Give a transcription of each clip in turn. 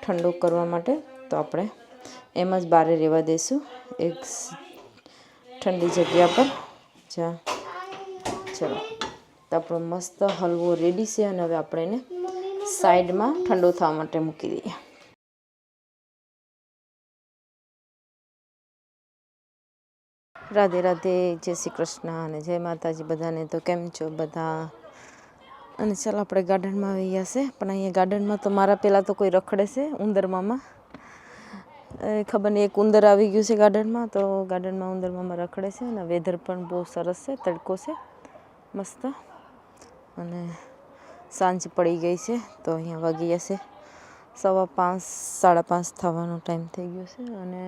ઠંડુ કરવા માટે. તો આપણે એમ જ બહાર રહેવા દઈશું એક ઠંડી જગ્યા પર. ચલો તો આપણો મસ્ત હલવો રેડી છે અને હવે આપણે એને સાઈડમાં ઠંડુ થવા માટે મૂકી દઈએ. રાધે રાધે, જય શ્રી કૃષ્ણ અને જય માતાજી બધાને. તો કેમ છો બધા? અને ચાલો આપણે ગાર્ડનમાં આવી ગયા છે. પણ અહીંયા ગાર્ડનમાં તો મારા પહેલાં તો કોઈ રખડે છે ઉંદર મામા. ખબર નહીં એક ઉંદર આવી ગયું છે ગાર્ડનમાં. તો ગાર્ડનમાં ઉંદર મામા રખડે છે અને વેધર પણ બહુ સરસ છે, તડકો છે મસ્ત અને સાંજ પડી ગઈ છે. તો અહીંયા વાગી જશે 5:15 5:30 થવાનો ટાઈમ થઈ ગયો છે અને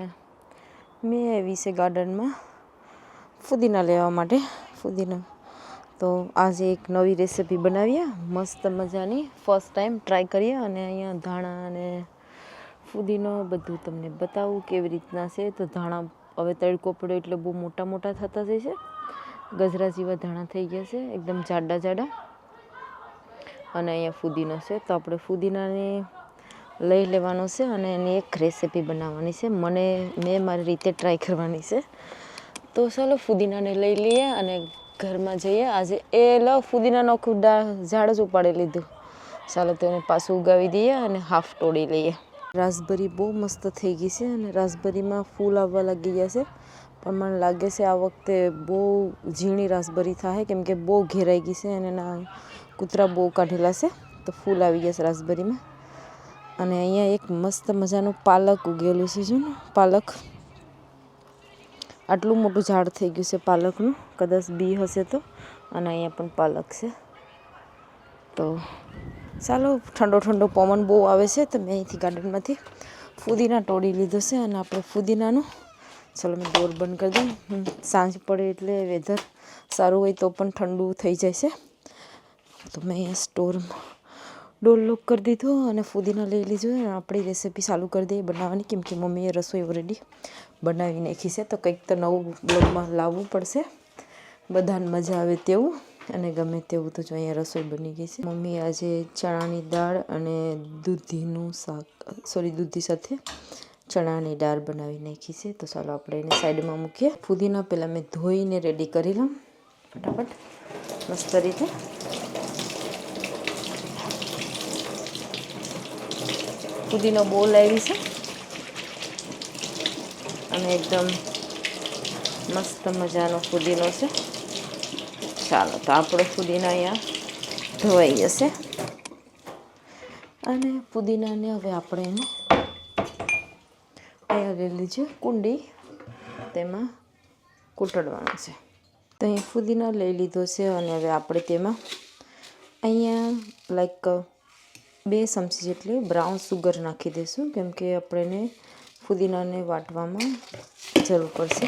મેં આવી છે ગાર્ડનમાં ફુદીના લેવા માટે. ફુદીના તો આજે એક નવી રેસીપી બનાવીએ મસ્ત મજાની, ફર્સ્ટ ટાઈમ ટ્રાય કરીએ. અને અહીંયા ધાણા અને ફુદીનો બધું તમને બતાવું કેવી રીતના છે. તો ધાણા હવે તડકો પડ્યો એટલે બહુ મોટા મોટા થતા જાય છે, ગજરા જેવા ધાણા થઈ ગયા છે, એકદમ જાડા જાડા. અને અહીંયા ફુદીનો છે. તો આપણે ફુદીનાને લઈ લેવાનો છે અને એની એક રેસીપી બનાવવાની છે. મેં મારી રીતે ટ્રાય કરવાની છે. તો ચાલો ફુદીનાને લઈ લઈએ અને ઘરમાં જઈએ. આજે ફુદીનાનો ઝાડ જ ઉપાડી લીધું. ચાલો તો એને પાછું ઉગાવી દઈએ અને હાફ તોડી લઈએ. રાસબરી બહુ મસ્ત થઈ ગઈ છે અને રાસબરીમાં ફૂલ આવવા લાગી ગયા છે. પણ મને લાગે છે આ વખતે બહુ ઝીણી રાસબરી થાય, કેમ કે બહુ ઘેરાઈ ગઈ છે અને એના કૂતરા બહુ કાઢેલા છે. તો ફૂલ આવી ગયા છે રાસબરીમાં. અને અહીંયા એક મસ્ત મજાનું પાલક ઉગેલું છે. જો ને પાલક, આટલું મોટું ઝાડ થઈ ગયું છે પાલકનું, કદાચ બી હશે તો. અને અહીંયા પણ પાલક છે. તો ચાલો, ઠંડો ઠંડો પવન બહુ આવે છે તો મેં અહીંથી ગાર્ડનમાંથી ફુદીના તોડી લીધો છે. અને આપણે ફુદીનાનું ચાલો મેં ડોર બંધ કરી દઉં. સાંજ પડે એટલે વેધર સારું હોય તો પણ ઠંડુ થઈ જાય છે. તો મેં અહીંયા ડોર લોક કરી દીધો અને ફુદીના લઈ લીધો. આપણી રેસીપી ચાલુ કરી દઈએ બનાવવાની, કેમ કે મમ્મીએ રસોઈ ઓલરેડી બનાવી નાખી છે. તો કંઈક તો નવું બ્લોગમાં લાવવું પડશે, બધાને મજા આવે તેવું અને ગમે તેવું. તો જો અહીંયા રસોઈ બની ગઈ છે. મમ્મી આજે ચણાની દાળ અને દૂધી સાથે ચણાની દાળ બનાવી નાખી છે. તો ચાલો આપણે એને સાઈડમાં મૂકીએ. ફુદીના પહેલાં મેં ધોઈને રેડી કરી લઉં ફટાફટ મસ્ત રીતે. ફુદીનો બહુ લાવી છે અને એકદમ મસ્ત મજાનો ફુદીનો છે. ચાલો તો આપણો ફુદીનો અહીંયા ધોવાઈ જશે. અને ફુદીનાને હવે આપણે એને અહીંયા લઈ લીધું કુંડી, તેમાં કૂટડવાનું છે. તો અહીં ફુદીના લઈ લીધો છે અને હવે આપણે તેમાં અહીંયા લાઈક 2 ચમચી જેટલી બ્રાઉન સુગર નાખી દઈશું, કેમ કે આપણે ફુદીનાને વાટવામાં જરૂર પડશે.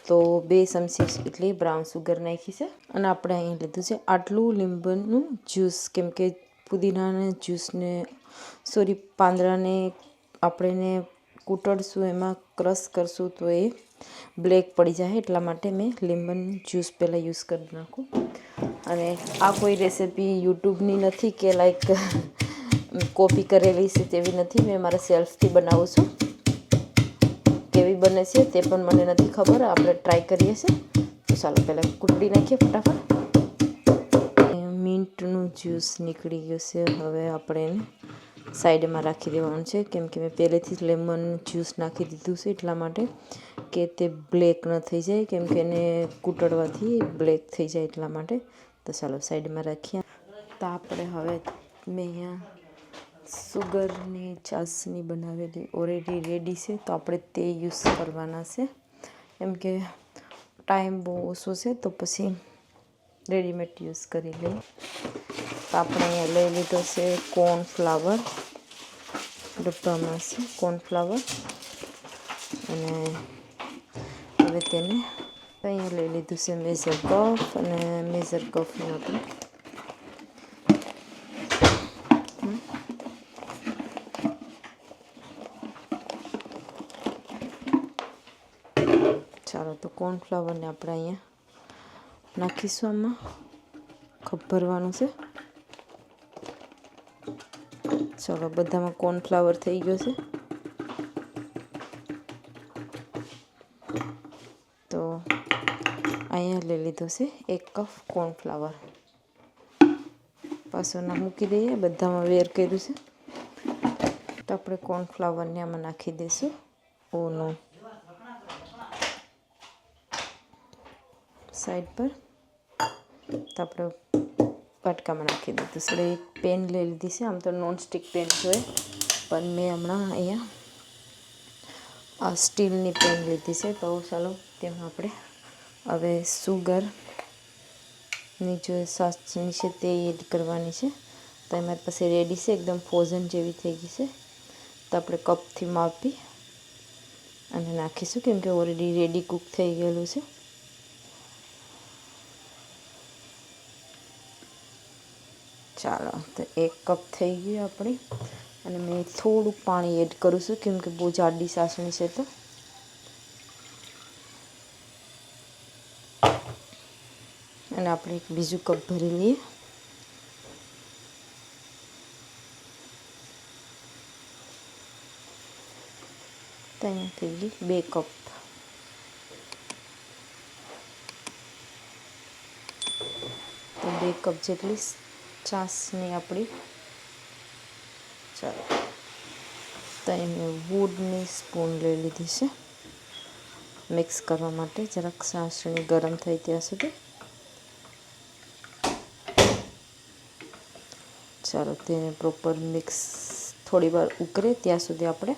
તો 2 ચમચી એટલી બ્રાઉન સુગર નાખી છે. અને આપણે અહીં લીધું છે આટલું લીંબુનું જ્યુસ, કેમ કે ફુદીનાના જ્યુસને પાંદડાને આપણે કૂટડશું, એમાં ક્રશ કરશું તો એ બ્લેક પડી જાય. એટલા માટે મેં લીંબુનું જ્યુસ પહેલાં યુઝ કરી નાખું. અને આ કોઈ રેસીપી યુટ્યુબની નથી કે લાઈક કોપી કરેલી છે તેવી નથી. મેં મારા સેલ્ફથી બનાવું છું. કેવી બને છે તે પણ મને નથી ખબર, આપણે ટ્રાય કરીએ છીએ. તો ચાલો પહેલાં કૂટી નાખીએ ફટાફટ. મિન્ટનું જ્યુસ નીકળી ગયું છે. હવે આપણે એને સાઈડમાં રાખી દેવાનું છે, કેમ કે મેં પહેલેથી જ લેમન જ્યુસ નાખી દીધું છે, એટલા માટે કે તે બ્લેક ન થઈ જાય, કેમ કે એને કૂટડવાથી બ્લેક થઈ જાય એટલા માટે. તો ચાલો સાઈડમાં રાખીએ. તો આપણે હવે મેં અહીંયા સુગરની ચાસણી બનાવેલી ઓલરેડી રેડી છે. તો આપણે તે યુઝ કરવાના છે, કેમ કે ટાઈમ બહુ ઓછો છે. તો પછી રેડીમેડ યુઝ કરી લઈએ. તો આપણે અહીંયા લઈ લીધો છે કોર્નફ્લાવર, ડબ્બામાં છે કોર્નફ્લાવર. અને હવે તેને અહીંયા લઈ લીધું છે મેઝર કપ, અને મેઝર કપને આપણે ચાલો તો કોર્નફ્લાવરને આપણે અહીંયા નાખીશું. આમાં કપ ભરવાનું છે. ચલો બધામાં કોર્નફ્લાવર થઈ ગયો છે. તો અહીંયા લઈ લીધો છે 1 કપ કોર્નફ્લાવર. પાછું ના મૂકી દઈએ, બધામાં વેર કર્યું છે. તો આપણે કોર્નફ્લાવરને આમાં નાખી દઈશું. ઓનો સાઈડ પર. તો આપણે વાટકામાં નાખી દીધું. એટલે એક પેન લઈ લીધી છે. આમ તો નોનસ્ટિક પેન જોઈએ, પણ મેં હમણાં અહીંયા આ સ્ટીલની પેન લીધી છે. તો ચાલો તેમાં આપણે હવે સુગરની જો સાચની છે તે એડ કરવાની છે. તો અમારી પાસે રેડી છે, એકદમ ફ્રોઝન જેવી થઈ ગઈ છે. તો આપણે કપથી માપી અને નાખીશું, કેમ કે ઓલરેડી રેડી કૂક થઈ ગયેલું છે. ચાલો, તો 1 કપ થઈ ગયું આપણી. અને મેં થોડુંક પાણી એડ કરું છું, કેમ કે બહુ જાડી સાસણી છે. તો અને આપણે એક બીજું કપ ભરી લઈએ. તો અહીંયા થઈ ગઈ 2 કપ. તો 2 કપ જેટલી ચાસણી આપણી. ચાલો, તો મેં વુડની સ્પૂન લઈ લીધી છે મિક્સ કરવા માટે. જરાક ચાસણી ગરમ થઈ ત્યાં સુધી. ચાલો, તેને પ્રોપર મિક્સ થોડી વાર ઉકળે ત્યાં સુધી આપણે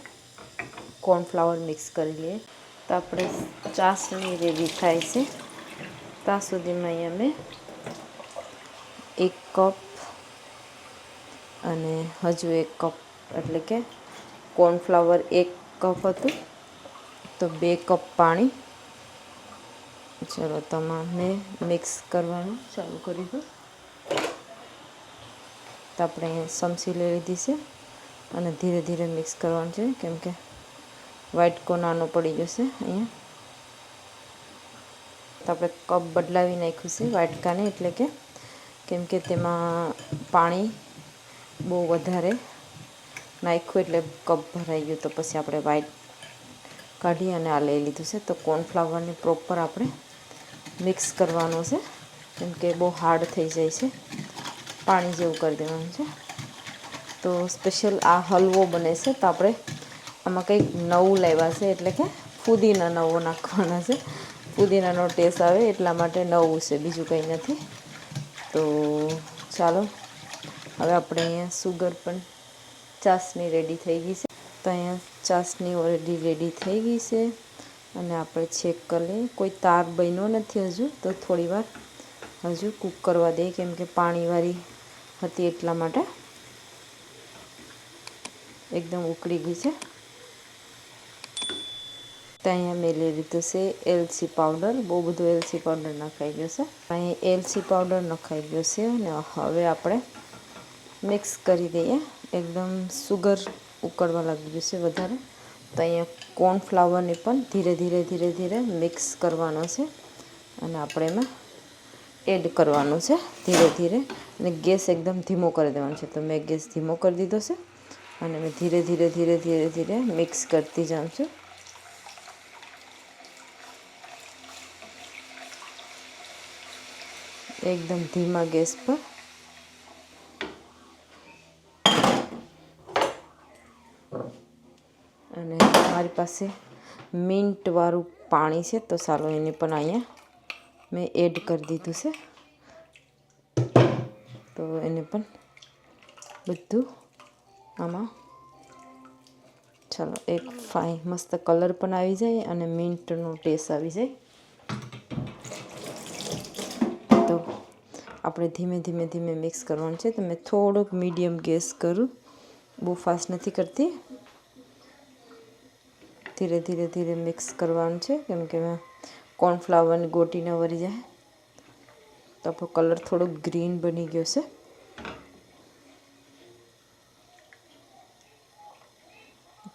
કોર્નફ્લાવર મિક્સ કરી લઈએ. તો આપણે ચાસણી રેડી થાય છે ત્યાં સુધીમાં અહીંયા મેં 1 કપ અને હજુ 1 કપ, એટલે કે કોર્નફ્લાવર 1 કપ હતું તો 2 કપ પાણી. ચલો, તમારે મિક્સ કરવાનું ચાલુ કરી દો. તો આપણે ચમચી લઈ લીધી છે અને ધીરે ધીરે મિક્સ કરવાનું છે, કેમ કે વાટકો નાનો પડી જશે અહીંયા. તો આપણે કપ બદલાવી નાખ્યું છે વાટકાને, એટલે કે કેમ કે તેમાં પાણી બહુ વધારે નાખ્યું એટલે કપ ભરાઈ ગયું. તો પછી આપણે વાઇટ કાઢી અને આ લઈ લીધું છે. તો કોર્નફ્લાવરને પ્રોપર આપણે મિક્સ કરવાનું છે, કેમ કે બહુ હાર્ડ થઈ જાય છે. પાણી જેવું કરી દેવાનું છે. તો સ્પેશિયલ આ હલવો બને છે. તો આપણે આમાં કંઈક નવું લાવ્યા છે, એટલે કે ફુદીના નવો નાખવાના છે. ફુદીનાનો ટેસ્ટ આવે એટલા માટે નવું છે, બીજું કંઈ નથી. તો ચાલો, હવે આપણે અહીંયા સુગર પણ ચાસણી રેડી થઈ ગઈ છે. તો અહીંયા ચાસણી ઓલરેડી રેડી થઈ ગઈ છે અને આપણે ચેક કરી લઈએ. કોઈ તાર બન્યો નથી હજુ, તો થોડી વાર હજુ કૂક કરવા દઈએ, કેમ કે પાણીવાળી હતી એટલા માટે. એકદમ ઉકળી ગઈ છે. તો અહીંયા મેં લઈ લીધું છે એલચી પાવડર. બહુ બધો એલચી પાવડર નખાઈ ગયો છે. અહીં એલચી પાવડર નખાઈ ગયો છે અને હવે આપણે મિક્સ કરી દઈએ. એકદમ સુગર ઉકળવા લાગી ગયું છે વધારે. તો અહીંયા કોર્નફ્લાવરને પણ ધીરે ધીરે ધીરે ધીરે મિક્સ કરવાનો છે અને આપણે એમાં એડ કરવાનું છે ધીરે ધીરે. અને ગેસ એકદમ ધીમો કરી દેવાનો છે. તો મેં ગેસ ધીમો કરી દીધો છે અને મેં ધીરે ધીરે ધીરે ધીરે ધીરે મિક્સ કરતી જાઉં છું. એકદમ ધીમા ગેસ પર. અને મારી પાસે મિન્ટવાળું પાણી છે, તો ચાલો એને પણ અહીંયા મેં એડ કરી દીધું છે. તો એને પણ બધું આમાં, ચાલો, એક ફાઇન મસ્ત કલર પણ આવી જાય અને મિન્ટનો ટેસ્ટ આવી જાય. તો આપણે ધીમે ધીમે ધીમે મિક્સ કરવાનું છે. તો મેં થોડોક મીડિયમ ગેસ કરું, બહુ ફાસ્ટ નથી કરતી. ધીરે ધીરે ધીરે મિક્સ કરવાનું છે, કેમ કે કોર્નફ્લાવરની ગોટી ન વળી જાય. તો આપણો કલર થોડોક ગ્રીન બની ગયો છે.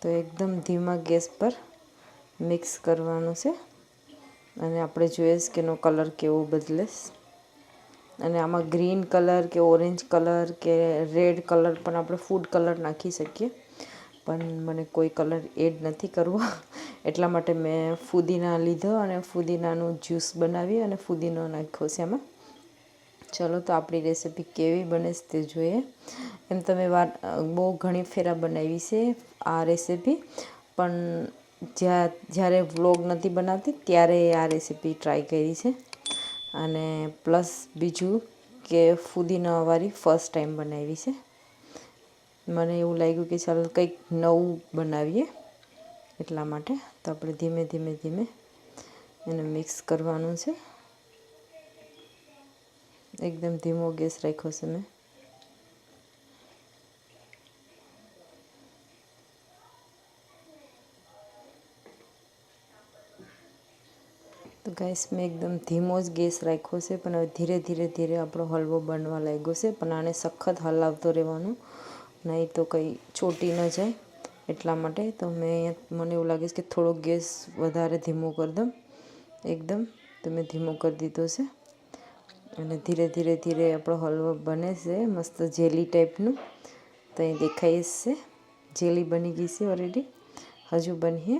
તો એકદમ ધીમા ગેસ પર મિક્સ કરવાનું છે અને આપણે જોઈએ કે એનો કલર કેવો બદલે. અને આમાં ગ્રીન કલર કે ઓરેન્જ કલર કે રેડ કલર પણ આપણે ફૂડ કલર નાખી શકીએ, પણ મને કોઈ કલર એડ નથી કરવો એટલા માટે મેં ફુદીના લીધો અને ફુદીનાનું જ્યુસ બનાવી અને ફુદીનો નાખ્યો છે એમાં. ચલો તો આપણી રેસીપી કેવી બને તે જોઈએ. એમ તમે બહુ ઘણી ફેરા બનાવી છે આ રેસીપી, પણ જ્યારે વ્લોગ નથી બનાવતી ત્યારે આ રેસીપી ટ્રાય કરી છે. અને પ્લસ બીજું કે ફુદીનાવાળી ફર્સ્ટ ટાઈમ બનાવી છે. મને એવું લાગ્યું કે ચાલો કંઈક નવું બનાવીએ એટલા માટે. તો આપણે ધીમે ધીમે ધીમે એને મિક્સ કરવાનું છે. એકદમ ધીમો ગેસ રાખ્યો છે મેં. તો ગાઈસ મેં એકદમ ધીમો જ ગેસ રાખ્યો છે, પણ હવે ધીરે ધીરે ધીરે આપણો હલવો બનવા લાગ્યો છે. પણ આને સખત હલાવતો રહેવાનું, નહીં તો કંઈ ચોટી ન જાય એટલા માટે. તો મને એવું લાગે છે કે થોડો ગેસ વધારે ધીમો કરી દઉં એકદમ. તો મેં ધીમો કરી દીધો છે અને ધીરે ધીરે ધીરે આપણો હલવો બને છે મસ્ત જેલી ટાઈપનું. તો અહીં દેખાય છે જેલી બની ગઈ છે ઓલરેડી. હજુ બનીએ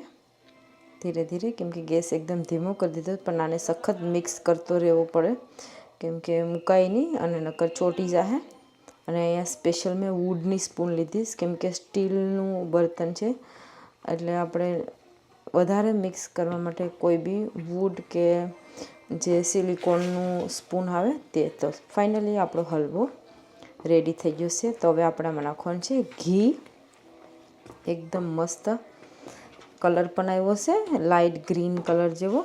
ધીરે ધીરે, કેમકે ગેસ એકદમ ધીમો કરી દીધો. પણ આને સખત મિક્સ કરતો રહેવો પડે, કેમકે મુકાય નહીં અને નકર ચોટી જશે. અને અહીંયા સ્પેશિયલ મેં વુડની સ્પૂન લીધી, કેમકે સ્ટીલનું બર્તન છે એટલે આપણે વધારે મિક્સ કરવા માટે કોઈ બી વુડ કે જે સિલિકોનનું સ્પૂન આવે તે. તો ફાઇનલી આપણો હલવો રેડી થઈ ગયો છે. તો હવે આપણે આમાં નાખવાનું છે ઘી. એકદમ મસ્ત કલર પણ આવ્યો છે, લાઇટ ગ્રીન કલર જેવો.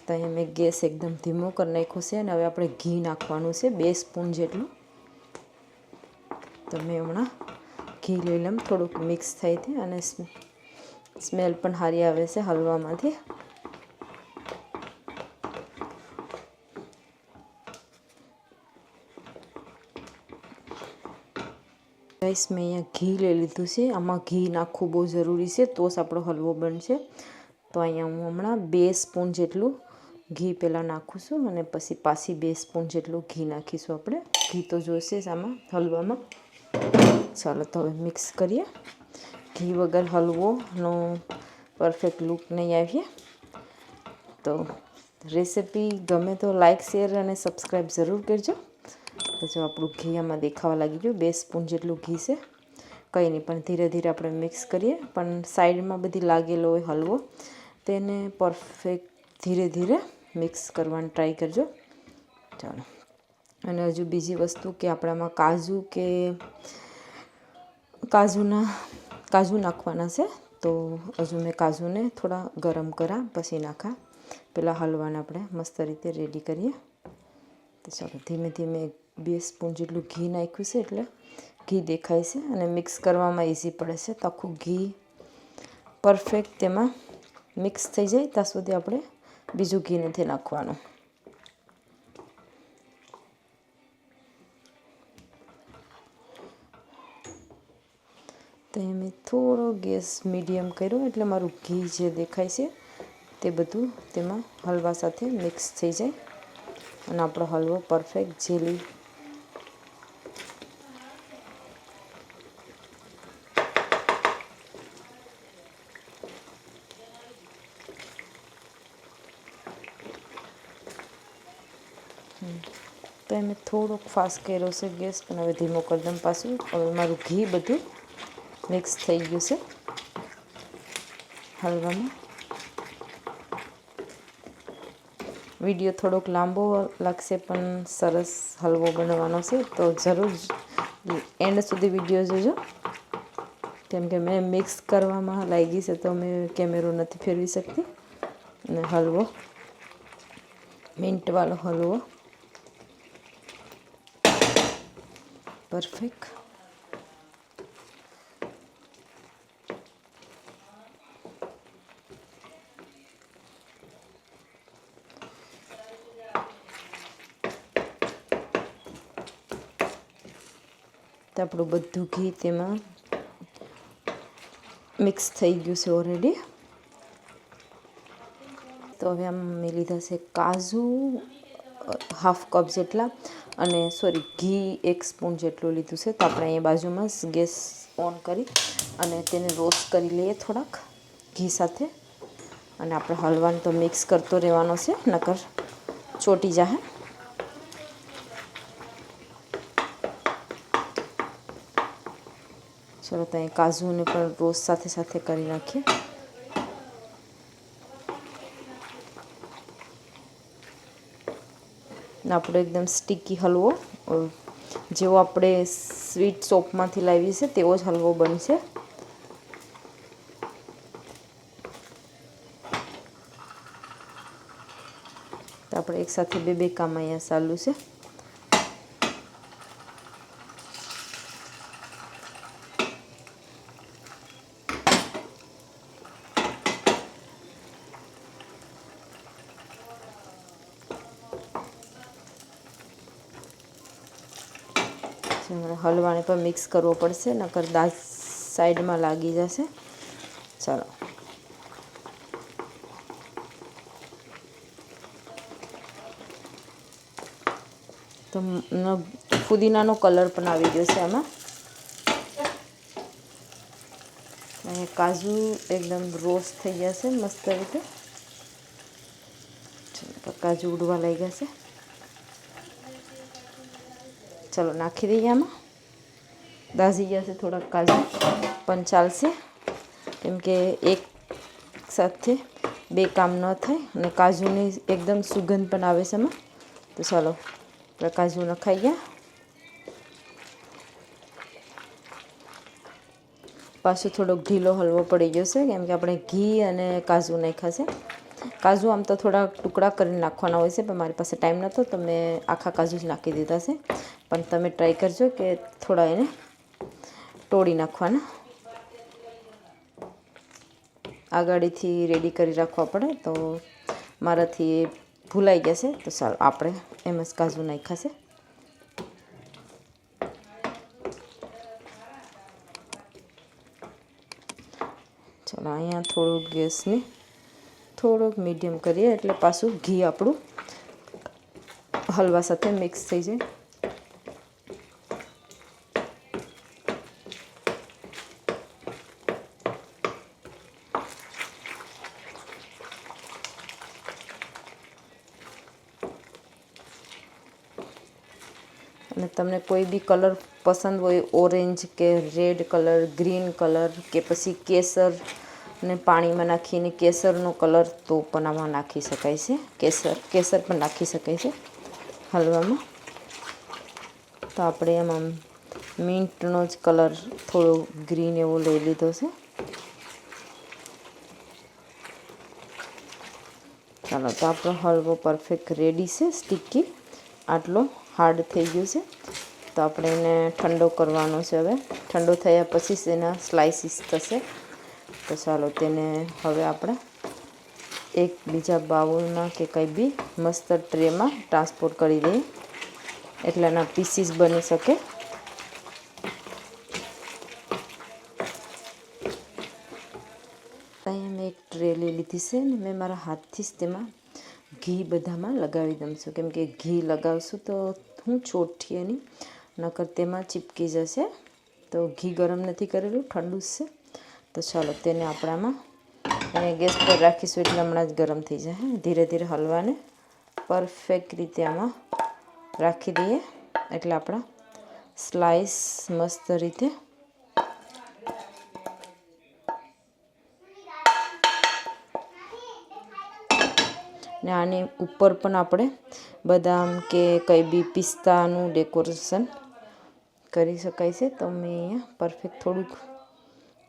તો અહીંયા મેં ગેસ એકદમ ધીમો કરી નાખ્યો છે અને હવે આપણે ઘી નાખવાનું છે 2 સ્પૂન જેટલું. તો મેં હમણાં ઘી લઈ લઉં, થોડુંક મિક્સ થાય છે અને સ્મેલ પણ સારી આવે છે હલવામાંથી. ગાઈસ મેં અહીંયા ઘી લઈ લીધું છે. આમાં ઘી નાખવું બહુ જરૂરી છે, તો જ આપણો હલવો બનશે. તો અહીંયા હું હમણાં 2 સ્પૂન જેટલું ઘી પહેલાં નાખું છું અને પછી પાછી 2 સ્પૂન જેટલું ઘી નાખીશું આપણે. ઘી તો જોઈશે જ આમાં હલવામાં. ચાલો તો હવે મિક્સ કરીએ. ઘી વગર હલવોનો પરફેક્ટ લુક નહીં આવીએ. તો રેસીપી ગમે તો લાઇક, શેર અને સબસ્ક્રાઈબ જરૂર કરજો. તો જો આપણું ઘી આમાં દેખાવા લાગી ગયું, 2 સ્પૂન જેટલું ઘી છે. કંઈ નહીં, પણ ધીરે ધીરે આપણે મિક્સ કરીએ. પણ સાઈડમાં બધી લાગેલો હોય હલવો, તેને પરફેક્ટ ધીરે ધીરે મિક્સ કરવાની ટ્રાય કરજો. ચાલો, અને હજુ બીજી વસ્તુ કે આપણામાં કાજુ નાખવાના છે. તો હજુ મેં કાજુને થોડા ગરમ કર્યા પછી નાખા. પહેલાં હલવાને આપણે મસ્ત રીતે રેડી કરીએ. તો ચાલો ધીમે ધીમે 2 સ્પૂન જેટલું ઘી નાખ્યું છે એટલે ઘી દેખાય છે અને મિક્સ કરવામાં ઇઝી પડે છે. તો આખું ઘી પરફેક્ટ તેમાં મિક્સ થઈ જાય ત્યાં સુધી આપણે બીજું ઘી નથી નાખવાનું. તો મેં થોડો ગેસ મીડિયમ કર્યો એટલે મારું ઘી જે દેખાય છે તે બધું તેમાં હલવા સાથે મિક્સ થઈ જાય અને આપણો હલવો પરફેક્ટ જેલી તો મેં થોડોક ફાસ્ટ કર્યો છે ગેસ, પણ હવે ધીમો કરી દઉં પાછું. હવે મારું ઘી બધું મિક્સ થઈ ગયું છે હલવામાં. વિડીયો થોડોક લાંબો લાગશે પણ સરસ હલવો બનવાનો છે. તો જરૂર એન્ડ સુધી વિડીયો જોજો, કેમ કે મેં મિક્સ કરવામાં લાગી છે તો મેં કેમેરો નથી ફેરવી શકતી. અને હલવો મિન્ટવાળો હલવો પરફેક્ટ. તો આપણું બધું ઘી તેમાં મિક્સ થઈ ગયું છે ઓલરેડી. તો હવે આમ મેં લીધા છે કાજુ હાફ કપ જેટલા અને સોરી ઘી 1 સ્પૂન જેટલું લીધું છે. તો આપણે અહીંયા બાજુમાં ગેસ ઓન કરી અને તેને રોસ્ટ કરી લઈએ થોડાક ઘી સાથે. અને આપણે હલવાને તો મિક્સ કરતો રહેવાનો છે, નકર ચોટી જાય. ચલો તો અહીં કાજુને પણ રોસ્ટ સાથે સાથે કરી નાખીએ. આપણો એકદમ સ્ટીકી હલવો જેવો આપણે સ્વીટ શોપમાંથી લાવીએ છીએ તેવો જ હલવો બનશે. તો આપણે એકસાથે બે કામ અહીંયા ચાલુ છે. હલવાને પણ મિક્સ કરવો પડશે, નકર દાળ સાઈડમાં લાગી જશે. ચાલો તો ફુદીનાનો કલર પણ આવી ગયો છે આમાં. અને કાજુ એકદમ રોસ્ટ થઈ ગયા છે મસ્ત રીતે. કાજુ ઉડવા લાગ્યા છે. ચલો નાખી દઈએ આમાં. દાઝી ગયા છે થોડાક કાજુ પણ ચાલશે, કેમ કે એક સાથે બે કામ ન થાય અને કાજુની એકદમ સુગંધ પણ આવે છે એમાં. તો ચાલો આપણે કાજુ નખાઈ ગયા. પાછું થોડોક ઢીલો હલવો પડી ગયો છે, કેમ કે આપણે ઘી અને કાજુ નાખ્યા છે. કાજુ આમ તો થોડા ટુકડા કરીને નાખવાના હોય છે, પણ મારી પાસે ટાઈમ નહોતો તો મેં આખા કાજુ જ નાખી દીધા છે. પણ તમે ટ્રાય કરજો કે થોડા એને તોડી નાખવાના. આગાડીથી રેડી કરી રાખવા પડે, તો મારાથી ભૂલાઈ ગયા છે. તો ચાલો આપણે એમ જ કાજુ નાખ્યા છે. ચાલો અહીંયા થોડુંક ગેસને થોડુંક મીડિયમ કરીએ એટલે પાછું ઘી આપણું હલવા સાથે મિક્સ થઈ જાય. અને તમને કોઈ બી કલર પસંદ હોય, ઓરેન્જ કે રેડ કલર, ગ્રીન કલર કે પછી કેસર ને પાણીમાં નાખીને કેસરનો કલર તો પણ આમાં નાખી શકાય છે. કેસર પણ નાખી શકાય છે હલવામાં. તો આપણે એમાં મિન્ટનો જ કલર થોડો ગ્રીન એવો લઈ લીધો છે. ચાલો તો આપણો હલવો પરફેક્ટ રેડી છે. સ્ટીકી આટલો હાર્ડ થઈ ગયું છે. તો આપણે એને ઠંડો કરવાનો છે. હવે ઠંડો થયા પછી જ એના સ્લાઇસીસ થશે. તો ચાલો તેને હવે આપણે એક બીજા બાઉલમાં કે કંઈ બી મસ્ત ટ્રેમાં ટ્રાન્સફર કરી દઈએ, એટલે એના પીસીસ બની શકે. અહીંયા મેં એક ટ્રે લઈ લીધી છે ને મેં મારા હાથથી જ તેમાં ઘી બધામાં લગાવી દઉં છું, કેમ કે ઘી લગાવશું તો હું ચોટથી એની નકર તેમાં ચીપકી જશે. તો ઘી ગરમ નથી કરેલું, ઠંડુ જ છે. તો ચાલો તેને આપણામાં એને ગેસ પર રાખીશું એટલે હમણાં જ ગરમ થઈ જાય. ધીરે ધીરે હલવાને પરફેક્ટ રીતે આમાં રાખી દઈએ એટલે આપણા સ્લાઈસ મસ્ત રીતે ને આની ઉપર પણ આપણે બદામ કે કંઈ બી પિસ્તાનું ડેકોરેશન કરી શકાય છે. તો મેં અહીંયા પરફેક્ટ થોડુંક,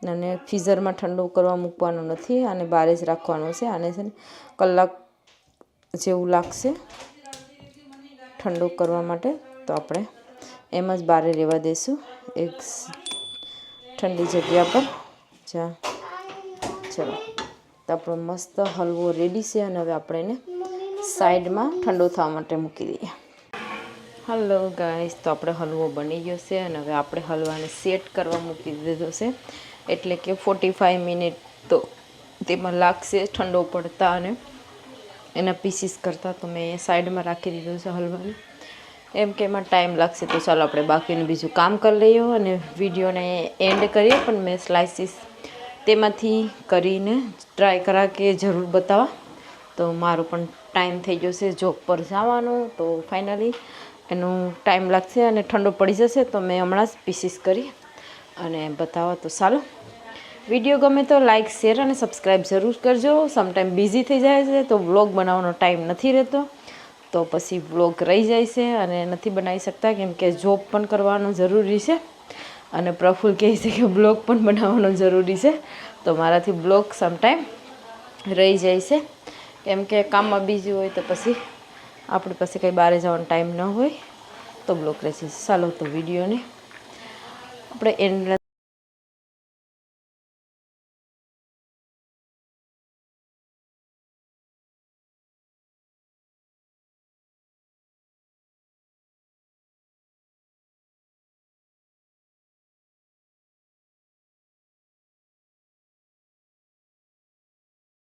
અને ફ્રીઝરમાં ઠંડુ કરવા મૂકવાનું નથી, આને બહાર જ રાખવાનું છે. આને છે ને કલાક જેવું લાગશે ઠંડુ કરવા માટે. તો આપણે એમ જ બહાર રહેવા દઈશું એક ઠંડી જગ્યા પર. ચલો તો આપણો મસ્ત હલવો રેડી છે. અને હવે આપણે એને સાઈડમાં ઠંડો થવા માટે મૂકી દઈએ. હલો ગાઈસ, તો આપણે હલવો બની ગયો છે. અને હવે આપણે હલવાને સેટ કરવા મૂકી દીધો છે. એટલે કે 45 મિનિટ તો તેમાં લાગશે ઠંડો પડતા. અને એના પીસીસ કરતા તો મેં સાઈડમાં રાખી દીધું છે હલવાને, એમ કે એમાં ટાઈમ લાગશે. તો ચાલો આપણે બાકીનું બીજું કામ કરી લઈએ અને વિડીયોને એન્ડ કરીએ. પણ મેં સ્લાઇસીસ તેમાંથી કરીને ટ્રાય કરા કે જરૂર બતાવવા. તો મારો પણ ટાઈમ થઈ જશે જોબ પર જવાનો, તો ફાઇનલી એનું ટાઈમ લાગશે અને ઠંડો પડી જશે. તો મેં હમણાં જ પીસીસ કરી અને બતાવવા. તો ચાલો વિડીયો ગમે તો લાઇક, શેર અને સબસ્ક્રાઈબ જરૂર કરજો. સમટાઈમ બિઝી થઈ જાય છે તો વ્લોગ બનાવવાનો ટાઈમ નથી રહેતો, તો પછી વ્લોગ રહી જાય છે અને નથી બનાવી શકતા, કેમ કે જોબ પણ કરવાનું જરૂરી છે અને પ્રફુલ કહે છે કે બ્લોગ પણ બનાવવાનો જરૂરી છે. તો મારાથી બ્લોગ સમટાઈમ રહી જાય છે, કેમ કે કામમાં બીજી હોય તો પછી આપણી પાસે કંઈ બહાર જવાનો ટાઈમ ન હોય તો બ્લોગ રહે છે. ચાલો તો વિડીયોને આપણે એન્ડ